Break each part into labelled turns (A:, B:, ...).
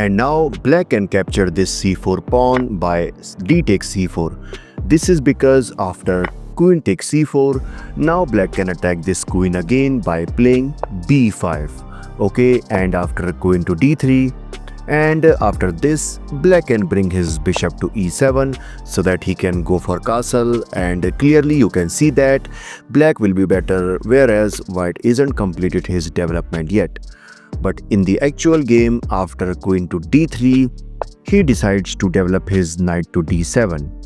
A: And now black can capture this c4 pawn by d takes c4. This is because after queen takes c4, now black can attack this queen again by playing b5. Okay, and after queen to d3, and after this black can bring his bishop to e7 so that he can go for castle, and clearly you can see that black will be better, whereas white isn't completed his development yet. But in the actual game, after queen to d3, he decides to develop his knight to d7.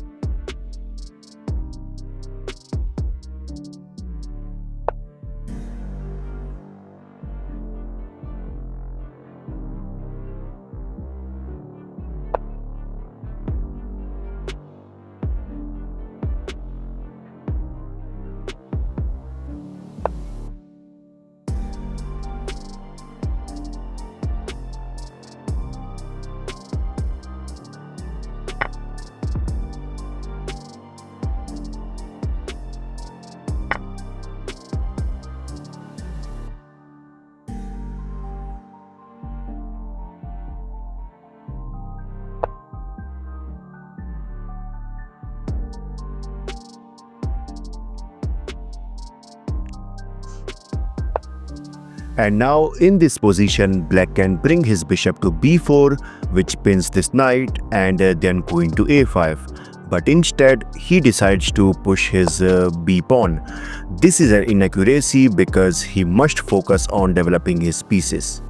A: And now in this position, black can bring his bishop to b4, which pins this knight, and then queen to a5. But instead, he decides to push his b pawn. This is an inaccuracy because he must focus on developing his pieces.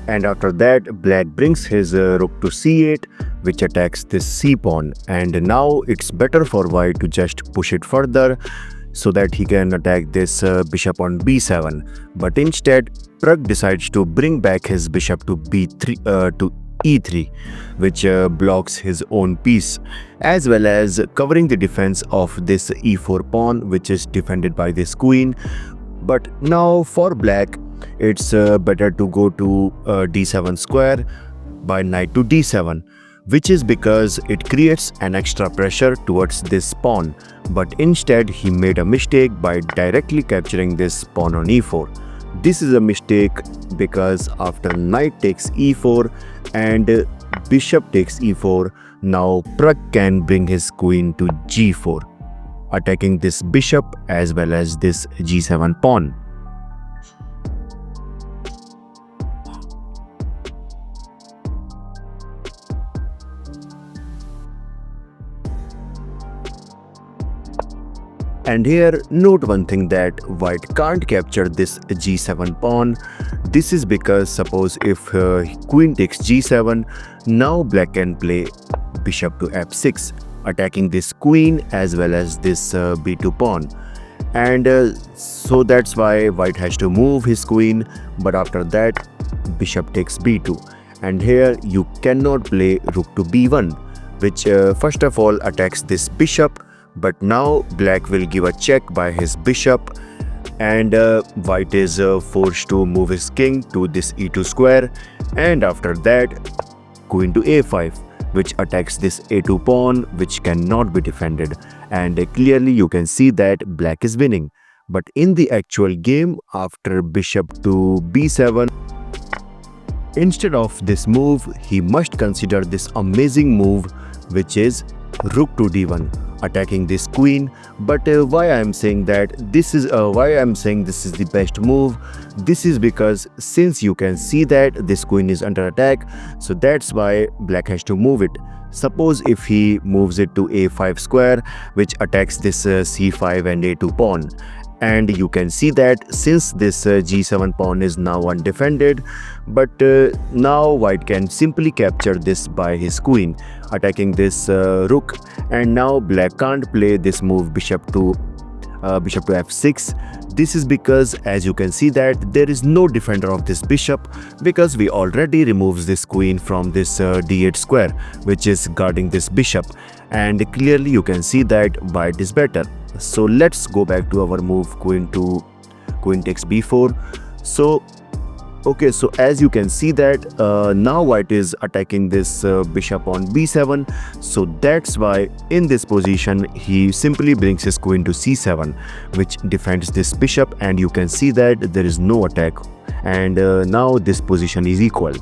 A: And after that, black brings his rook to c8, which attacks this c pawn. And now it's better for white to just push it further so that he can attack this bishop on b7. But instead, Pragg decides to bring back his bishop to b3 to e3, which blocks his own piece, as well as covering the defense of this e4 pawn, which is defended by this queen. But now for black, it's better to go to d7 square by knight to d7, which is because it creates an extra pressure towards this pawn. But instead, he made a mistake by directly capturing this pawn on e4. This is a mistake because after knight takes e4 and bishop takes e4, now Pragg can bring his queen to g4, attacking this bishop as well as this g7 pawn. And here, note one thing, that white can't capture this g7 pawn. This is because suppose if queen takes g7, now black can play bishop to f6, attacking this queen as well as this b2 pawn. And so that's why white has to move his queen, but after that bishop takes b2. And here you cannot play rook to b1, which first of all attacks this bishop. But now black will give a check by his bishop, and white is forced to move his king to this e2 square, and after that queen to a5, which attacks this a2 pawn, which cannot be defended. And clearly you can see that black is winning. But in the actual game, after bishop to b7, instead of this move, he must consider this amazing move, which is rook to d1, attacking this queen. But why I am saying that this is the best move, this is because since you can see that this queen is under attack, so that's why black has to move it. Suppose if he moves it to a5 square, which attacks this c5 and a2 pawn, and you can see that since this g7 pawn is now undefended, but now white can simply capture this by his queen, attacking this rook, and now black can't play this move bishop to f6. This is because, as you can see, that there is no defender of this bishop, because we already removes this queen from this d8 square, which is guarding this bishop, and clearly you can see that white is better. So let's go back to our move queen takes b4. So okay, so as you can see that now white is attacking this bishop on b7, so that's why in this position he simply brings his queen to c7, which defends this bishop, and you can see that there is no attack, and now this position is equal.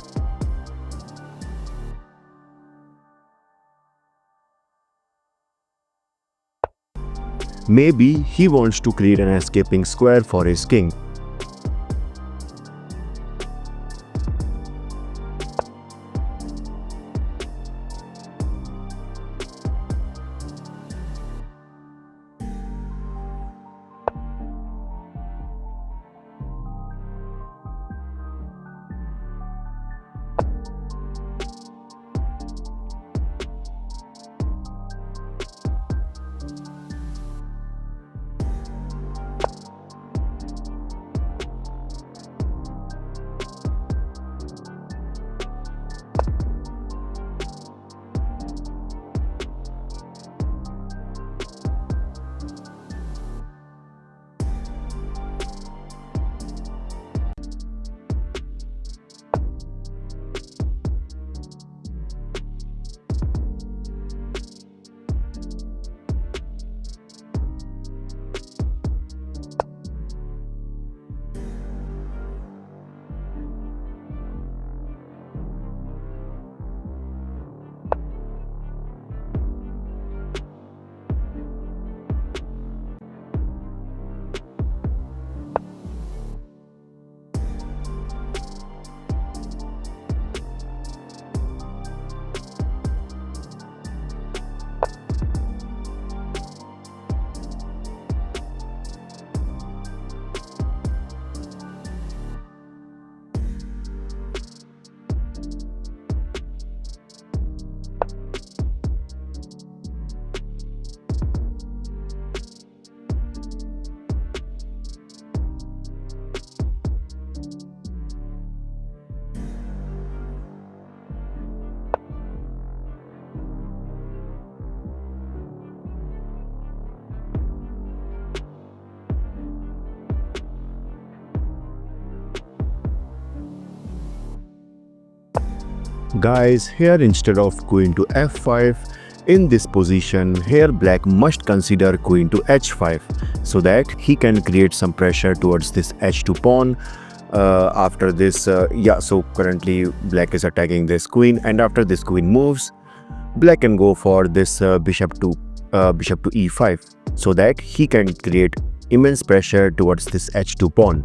A: Maybe he wants to create an escaping square for his king. Guys, here instead of queen to f5, in this position here black must consider queen to h5, so that he can create some pressure towards this h2 pawn. After this, so currently black is attacking this queen, and after this queen moves, black can go for this bishop to e5, so that he can create immense pressure towards this h2 pawn.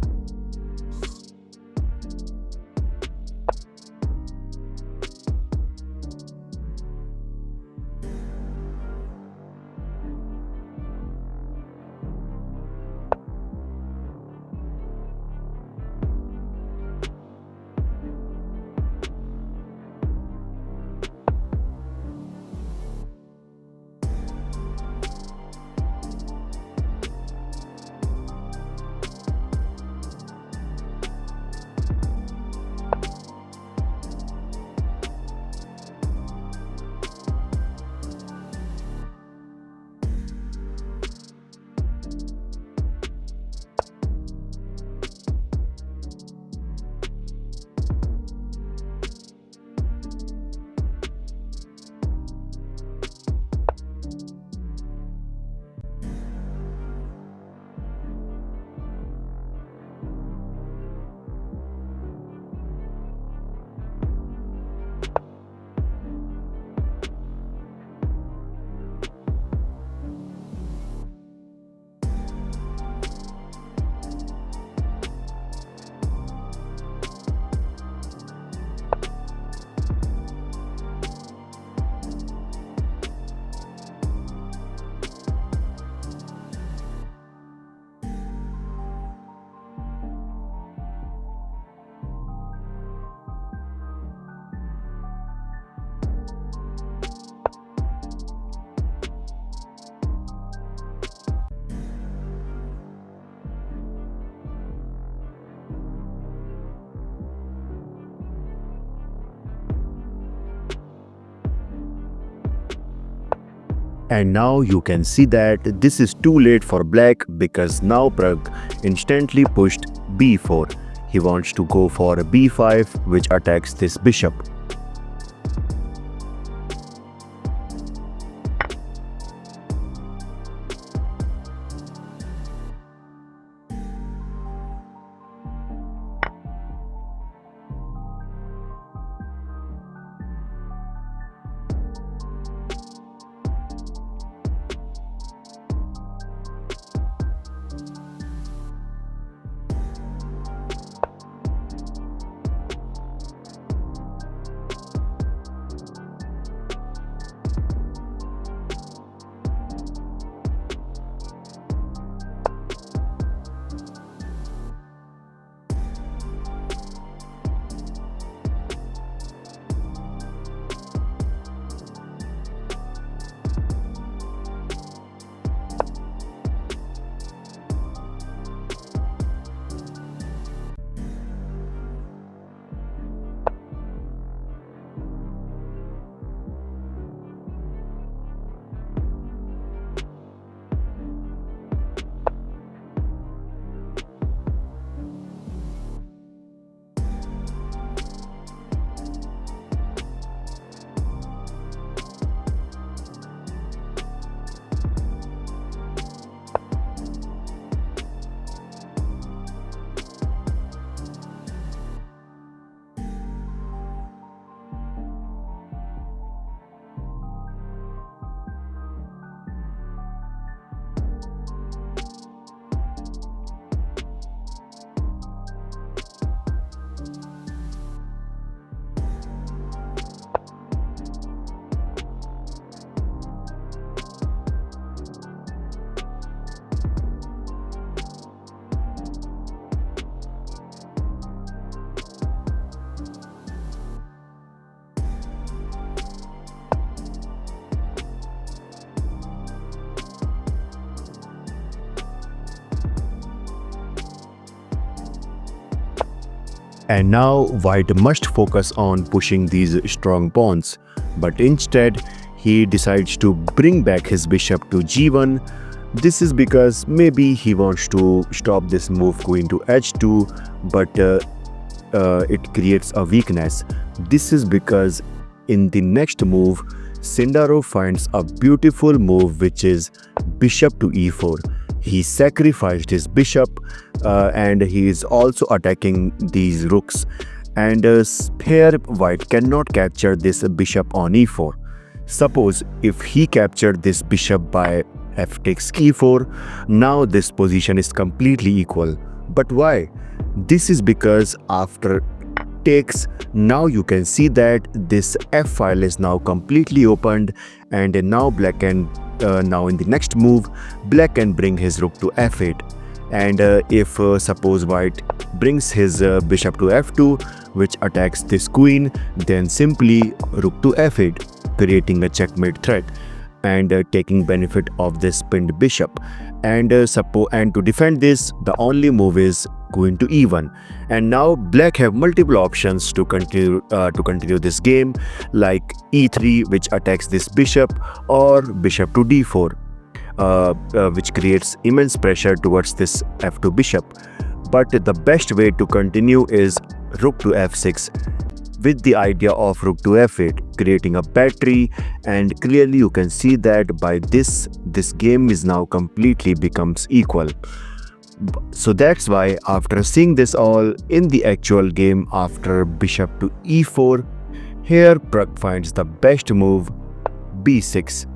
A: And now you can see that this is too late for black because now Prag instantly pushed b4. He wants to go for b5, which attacks this bishop. And now white must focus on pushing these strong pawns, but instead he decides to bring back his bishop to g1. This is because maybe he wants to stop this move queen to h2, but it creates a weakness. This is because in the next move, Sindarov finds a beautiful move, which is bishop to e4. He sacrificed his bishop and he is also attacking these rooks. And here white cannot capture this bishop on e4. Suppose if he captured this bishop by f takes e4, now this position is completely equal. But why? This is because after takes, now you can see that this f file is now completely opened, and now black can now in the next move black can bring his rook to f8. And if suppose white brings his bishop to f2, which attacks this queen, then simply rook to f8, creating a checkmate threat and taking benefit of this pinned bishop. And and to defend this, the only move is queen to e1. And now black have multiple options to continue this game, like e3, which attacks this bishop, or bishop to d4, which creates immense pressure towards this f2 bishop. But the best way to continue is rook to f6, with the idea of rook to f8, creating a battery. And clearly you can see that by this game is now completely becomes equal. So that's why after seeing this all in the actual game, after bishop to e4, here Pragg finds the best move, b6.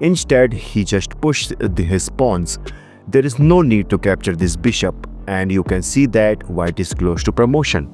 A: Instead he just pushed his pawns. There is no need to capture this bishop, and you can see that white is close to promotion.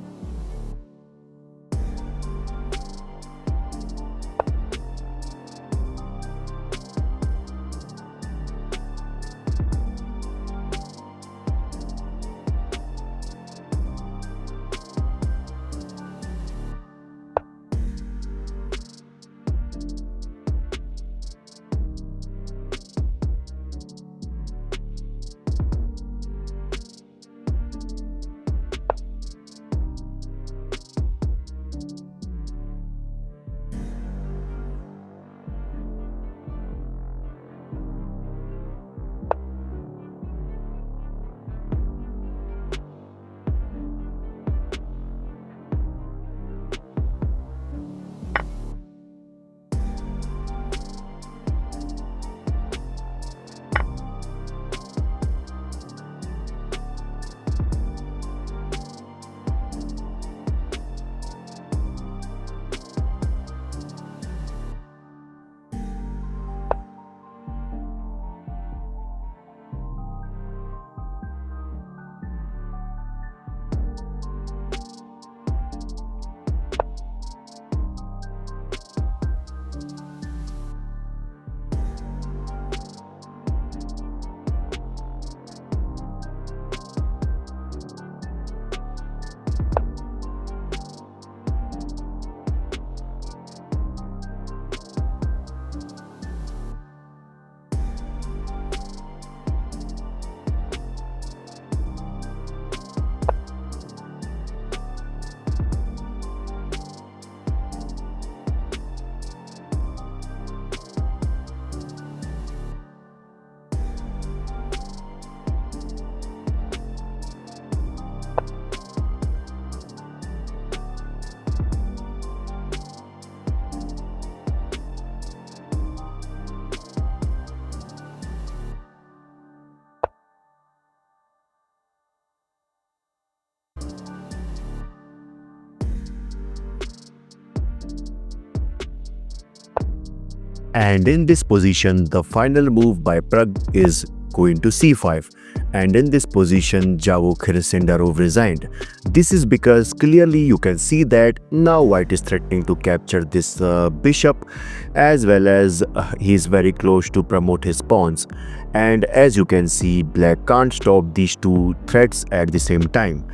A: And in this position, the final move by Prag is queen to c5. And in this position, Javokhir Sindarov resigned. This is because clearly you can see that now white is threatening to capture this bishop, as well as he is very close to promote his pawns. And as you can see, black can't stop these two threats at the same time.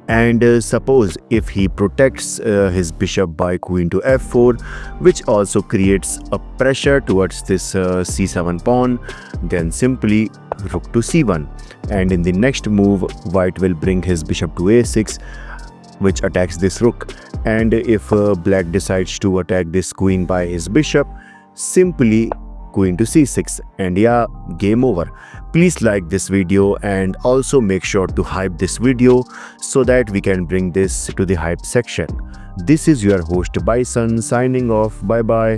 A: And suppose if he protects his bishop by queen to f4, which also creates a pressure towards this c7 pawn, then simply rook to c1. And in the next move, white will bring his bishop to a6, which attacks this rook. And if black decides to attack this queen by his bishop, simply queen to c6, and yeah, game over. Please like this video and also make sure to hype this video so that we can bring this to the hype section. This is your host Bison signing off. Bye bye.